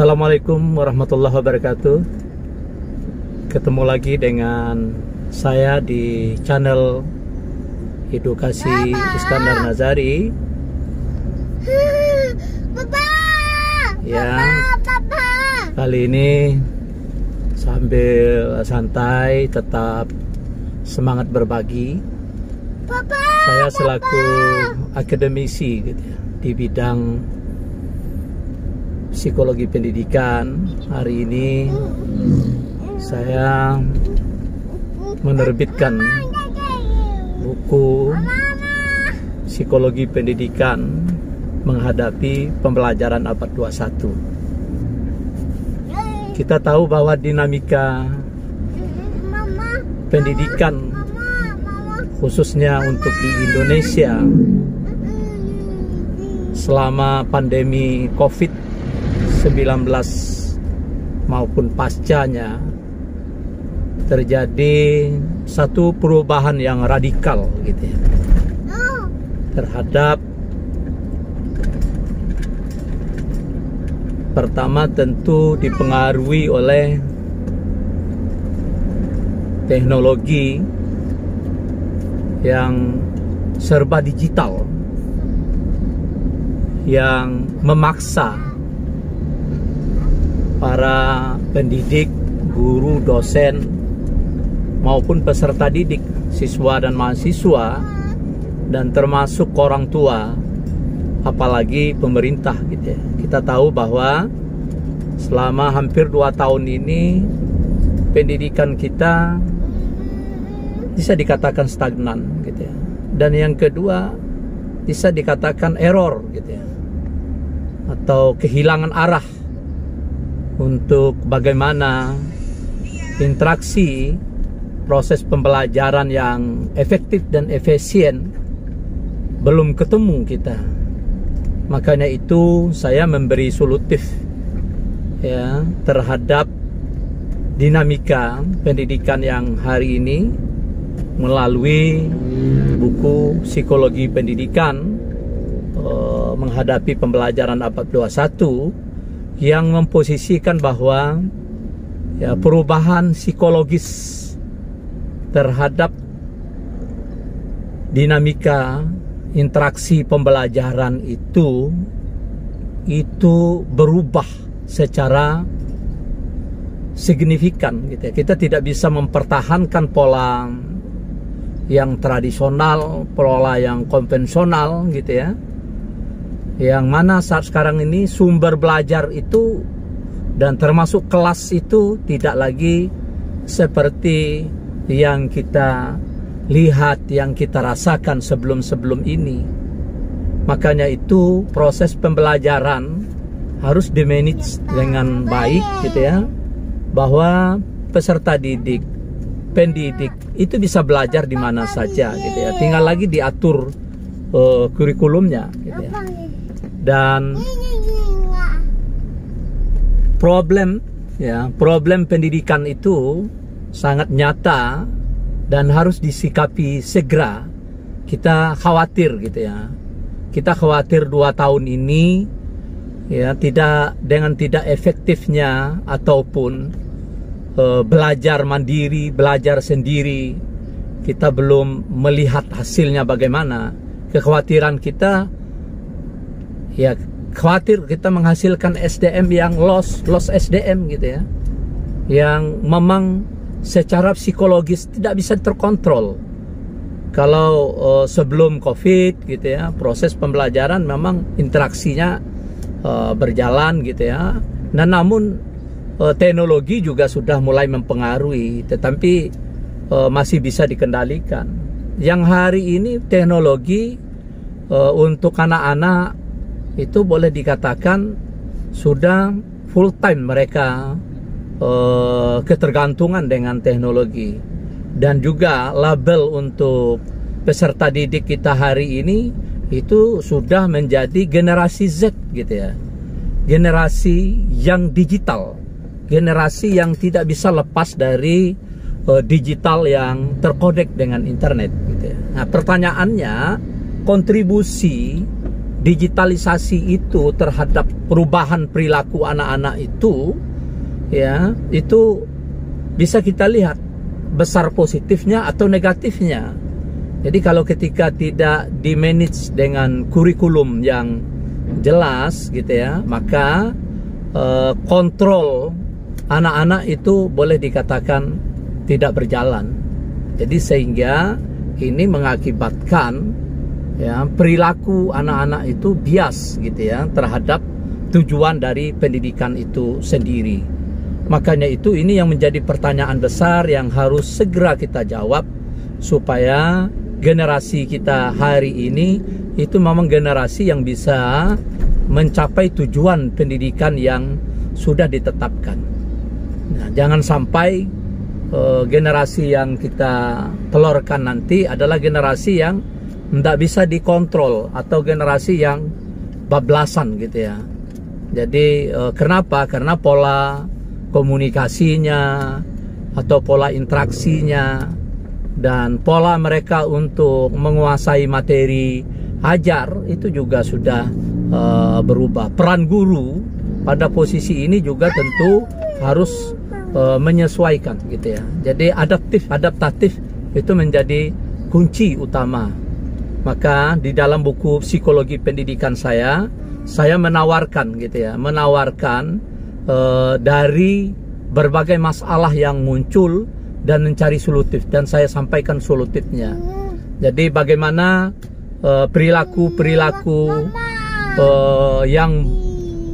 Assalamualaikum warahmatullahi wabarakatuh. Ketemu lagi dengan saya di channel Edukasi Iskandar Nazari. Yang kali ini sambil santai tetap semangat berbagi. Saya selaku akademisi gitu ya, di bidang psikologi pendidikan, hari ini saya menerbitkan buku psikologi pendidikan menghadapi pembelajaran abad 21. Kita tahu bahwa dinamika pendidikan khususnya untuk di Indonesia selama pandemi COVID-19 maupun pascanya terjadi satu perubahan yang radikal gitu ya, terhadap pertama tentu dipengaruhi oleh teknologi yang serba digital yang memaksa para pendidik, guru, dosen maupun peserta didik, siswa dan mahasiswa, dan termasuk orang tua, apalagi pemerintah gitu ya. Kita tahu bahwa selama hampir 2 tahun ini pendidikan kita bisa dikatakan stagnan gitu ya. Dan yang kedua bisa dikatakan error gitu ya, atau kehilangan arah untuk bagaimana interaksi proses pembelajaran yang efektif dan efisien belum ketemu kita. Makanya itu saya memberi solutif ya terhadap dinamika pendidikan yang hari ini melalui buku psikologi pendidikan menghadapi pembelajaran abad 21 yang memposisikan bahwa ya, perubahan psikologis terhadap dinamika interaksi pembelajaran itu berubah secara signifikan gitu ya. Kita tidak bisa mempertahankan pola yang tradisional, pola yang konvensional gitu ya, yang mana saat sekarang ini sumber belajar itu dan termasuk kelas itu tidak lagi seperti yang kita lihat, yang kita rasakan sebelum-sebelum ini. Makanya itu proses pembelajaran harus dimanage dengan baik gitu ya, bahwa peserta didik, pendidik itu bisa belajar di mana saja gitu ya, tinggal lagi diatur kurikulumnya gitu ya. Dan problem pendidikan itu sangat nyata dan harus disikapi segera. Kita khawatir gitu ya. Kita khawatir 2 tahun ini ya tidak efektifnya ataupun belajar mandiri, belajar sendiri, kita belum melihat hasilnya bagaimana. Kekhawatiran kita ya, khawatir kita menghasilkan SDM yang lost SDM gitu ya, yang memang secara psikologis tidak bisa terkontrol. Kalau sebelum COVID gitu ya, proses pembelajaran memang interaksinya berjalan gitu ya. Nah, namun teknologi juga sudah mulai mempengaruhi, tetapi masih bisa dikendalikan. Yang hari ini teknologi untuk anak-anak itu boleh dikatakan sudah full time mereka ketergantungan dengan teknologi. Dan juga label untuk peserta didik kita hari ini itu sudah menjadi generasi Z gitu ya, generasi yang digital, generasi yang tidak bisa lepas dari digital yang terkonek dengan internet gitu ya. Nah, pertanyaannya, kontribusi digitalisasi itu terhadap perubahan perilaku anak-anak itu, ya, itu bisa kita lihat besar positifnya atau negatifnya. Jadi kalau ketika tidak di-manage dengan kurikulum yang jelas gitu ya, maka kontrol anak-anak itu boleh dikatakan tidak berjalan. Jadi sehingga ini mengakibatkan ya perilaku anak-anak itu bias gitu ya terhadap tujuan dari pendidikan itu sendiri. Makanya itu ini yang menjadi pertanyaan besar yang harus segera kita jawab supaya generasi kita hari ini itu memang generasi yang bisa mencapai tujuan pendidikan yang sudah ditetapkan. Nah, jangan sampai generasi yang kita telurkan nanti adalah generasi yang tidak bisa dikontrol atau generasi yang bablasan gitu ya. Jadi kenapa? Karena pola komunikasinya atau pola interaksinya dan pola mereka untuk menguasai materi ajar itu juga sudah berubah. Peran guru pada posisi ini juga tentu harus menyesuaikan gitu ya. Jadi adaptatif itu menjadi kunci utama. Maka di dalam buku psikologi pendidikan saya menawarkan gitu ya, dari berbagai masalah yang muncul dan mencari solutif, dan saya sampaikan solutifnya. Jadi bagaimana perilaku-perilaku yang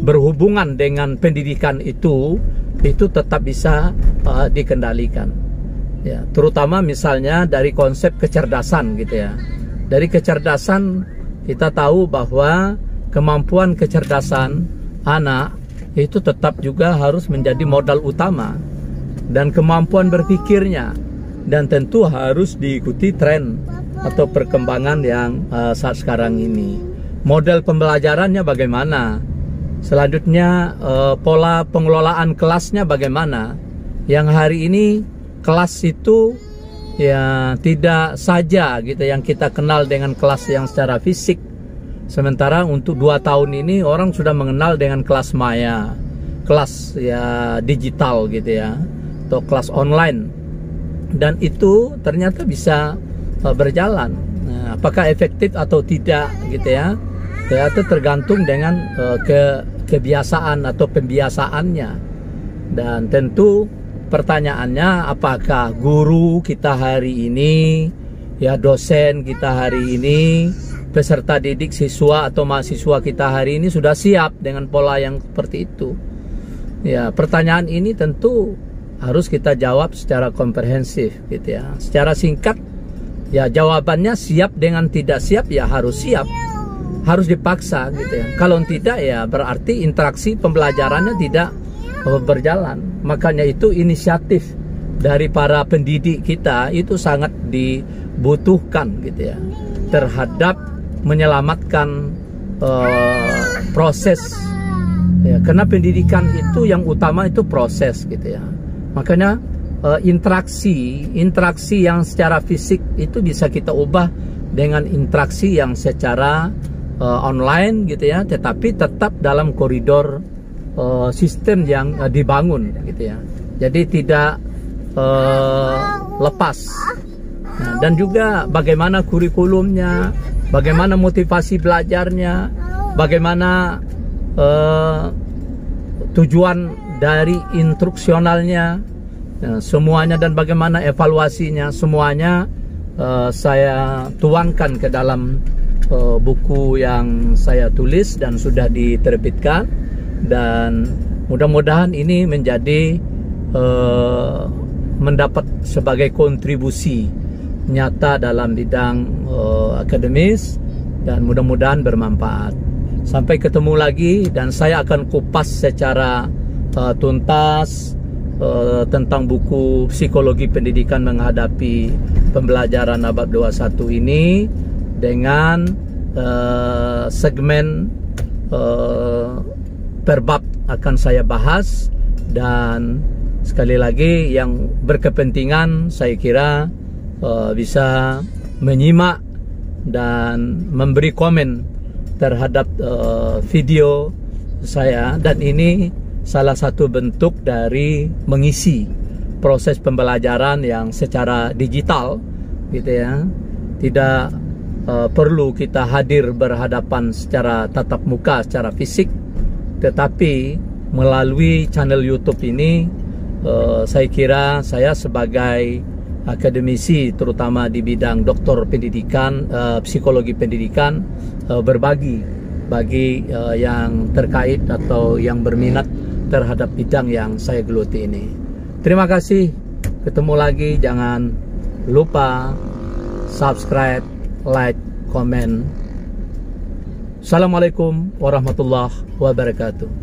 berhubungan dengan pendidikan itu tetap bisa dikendalikan. Ya, terutama misalnya dari konsep kecerdasan gitu ya. Dari kecerdasan kita tahu bahwa kemampuan kecerdasan anak itu tetap juga harus menjadi modal utama, dan kemampuan berpikirnya, dan tentu harus diikuti tren atau perkembangan yang saat sekarang ini. Model pembelajarannya bagaimana, selanjutnya pola pengelolaan kelasnya bagaimana. Yang hari ini kelas itu ya tidak saja gitu yang kita kenal dengan kelas yang secara fisik. Sementara untuk 2 tahun ini orang sudah mengenal dengan kelas maya, kelas ya digital gitu ya, atau kelas online, dan itu ternyata bisa berjalan. Nah, apakah efektif atau tidak gitu ya, ya itu tergantung dengan kebiasaan atau pembiasaannya. Dan tentu pertanyaannya, apakah guru kita hari ini, ya dosen kita hari ini, peserta didik siswa atau mahasiswa kita hari ini sudah siap dengan pola yang seperti itu? Ya, pertanyaan ini tentu harus kita jawab secara komprehensif gitu ya. Secara singkat ya jawabannya siap dengan tidak siap ya harus siap. Harus dipaksa gitu ya. Kalau tidak ya berarti interaksi pembelajarannya tidak berjalan. Makanya itu inisiatif dari para pendidik kita itu sangat dibutuhkan gitu ya, terhadap menyelamatkan proses ya, karena pendidikan itu yang utama itu proses gitu ya. Makanya interaksi yang secara fisik itu bisa kita ubah dengan interaksi yang secara online gitu ya, tetapi tetap dalam koridor sistem yang dibangun gitu ya. Jadi tidak lepas. Nah, dan juga bagaimana kurikulumnya, bagaimana motivasi belajarnya, bagaimana tujuan dari instruksionalnya, semuanya, dan bagaimana evaluasinya, semuanya saya tuangkan ke dalam buku yang saya tulis dan sudah diterbitkan. Dan mudah-mudahan ini menjadi mendapat sebagai kontribusi nyata dalam bidang akademis, dan mudah-mudahan bermanfaat. Sampai ketemu lagi, dan saya akan kupas secara tuntas tentang buku Psikologi Pendidikan Menghadapi Pembelajaran Abad 21 ini dengan segmen per bab akan saya bahas. Dan sekali lagi yang berkepentingan saya kira bisa menyimak dan memberi komen terhadap video saya, dan ini salah satu bentuk dari mengisi proses pembelajaran yang secara digital gitu ya. Tidak perlu kita hadir berhadapan secara tatap muka, secara fisik, tetapi melalui channel YouTube ini saya kira saya sebagai akademisi terutama di bidang doktor pendidikan, psikologi pendidikan, berbagi bagi yang terkait atau yang berminat terhadap bidang yang saya geluti ini. Terima kasih, ketemu lagi. Jangan lupa subscribe, like, komen. Assalamualaikum warahmatullahi wabarakatuh.